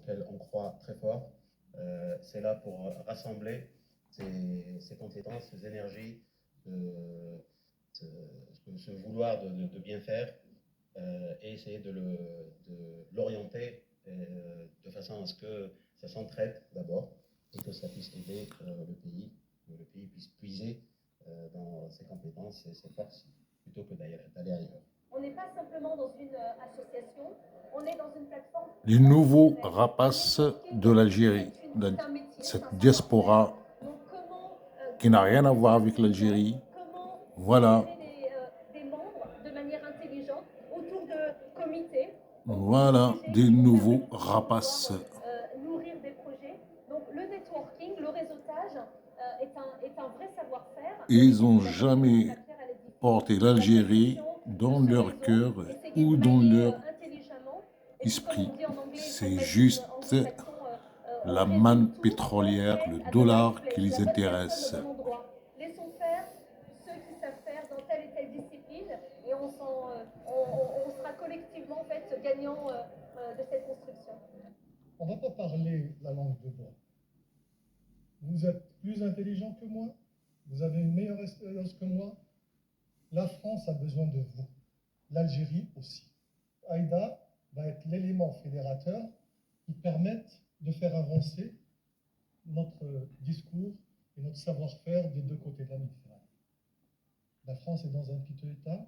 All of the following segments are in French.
auquel on croit très fort. C'est là pour rassembler ces compétences, ces énergies, ce vouloir de bien faire et essayer de l'orienter de façon à ce que ça s'entraide d'abord et que ça puisse aider le pays, que le pays puisse puiser dans ses compétences et ses forces plutôt que d'aller ailleurs. On n'est pas simplement dans une association, on est dans une plateforme. Les nouveaux rapaces de l'Algérie, cette diaspora qui n'a rien à voir avec l'Algérie. Voilà. Des membres de manière intelligente autour de comités. Voilà, des nouveaux rapaces. Nourrir des projets. Donc le networking, le réseautage est un vrai savoir-faire. Ils n'ont jamais porté l'Algérie dans leur cœur ou dans leur esprit. C'est juste la manne pétrolière, le dollar qui les intéresse. Laissons faire ceux qui savent faire dans telle et telle discipline et on sera collectivement en fait gagnant de cette construction. On ne va pas parler la langue de bois. Vous êtes plus intelligent que moi, vous avez une meilleure expérience que moi. La France a besoin de vous, l'Algérie aussi. Aïda va être l'élément fédérateur qui permette de faire avancer notre discours et notre savoir-faire des deux côtés de la Méditerranée. La France est dans un piteux état.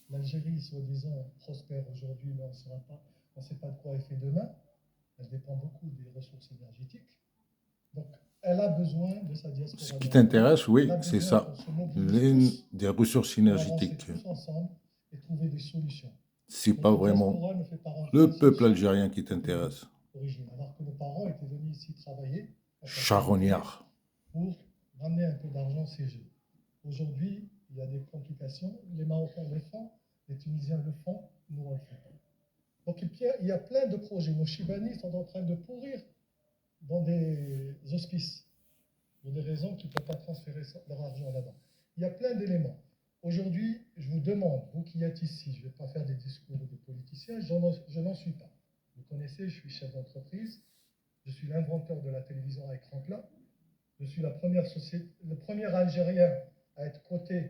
L'Algérie, soi-disant, prospère aujourd'hui, mais on ne sait pas de quoi elle fait demain. Elle dépend beaucoup des ressources énergétiques. Donc, elle a besoin de sa diaspora. Ce qui t'intéresse, oui, c'est ça, des ressources énergétiques. Tous ensemble et trouver des solutions. C'est pas vraiment le peuple algérien qui t'intéresse. Alors que nos parents étaient venus ici travailler. Charognard. Pour ramener un peu d'argent au CG. Aujourd'hui, il y a des complications. Les Marocains le font, les Tunisiens le font, nous on le fait pas. Donc il y a plein de projets. Nos Chibani sont en train de pourrir dans des hospices, pour des raisons qui ne peuvent pas transférer leur argent là-bas. Il y a plein d'éléments. Aujourd'hui, je vous demande, vous qui êtes ici, je ne vais pas faire des discours de politiciens, je n'en suis pas. Vous connaissez, je suis chef d'entreprise, je suis l'inventeur de la télévision à écran plat, je suis le premier Algérien à être coté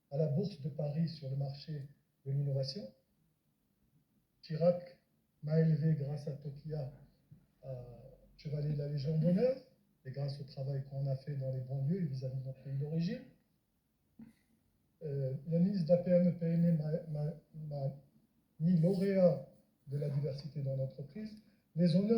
à la Bourse de Paris sur le marché de l'innovation. Chirac m'a élevé grâce à Tokia à chevalier de la Légion d'honneur, et grâce au travail qu'on a fait dans les banlieues et vis-à-vis de notre pays d'origine. Le ministre de la PME-PME m'a mis lauréat de la diversité dans l'entreprise. Les honneurs